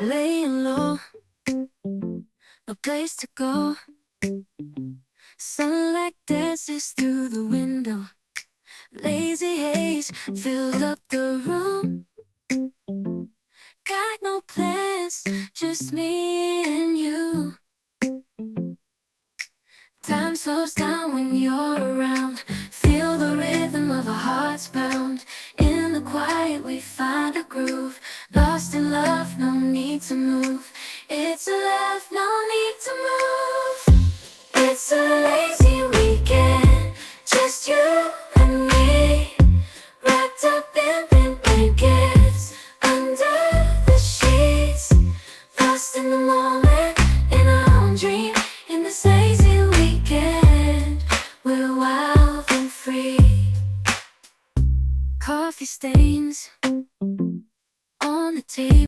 Laying low, no place to go. Sunlight dances through the window. Lazy haze filled up the room. Got no plans, just me and you. Time slows down when you're around. Feel the rhythm of our hearts pound. In the quiet we find a groove. Lost in love, no need to move. It's a love, no need to move. It's a lazy weekend, just you and me. Wrapped up in pink blankets, under the sheets. Lost in the moment, in our own dream. In this lazy weekend, we're wild and free. Coffee stains on the table.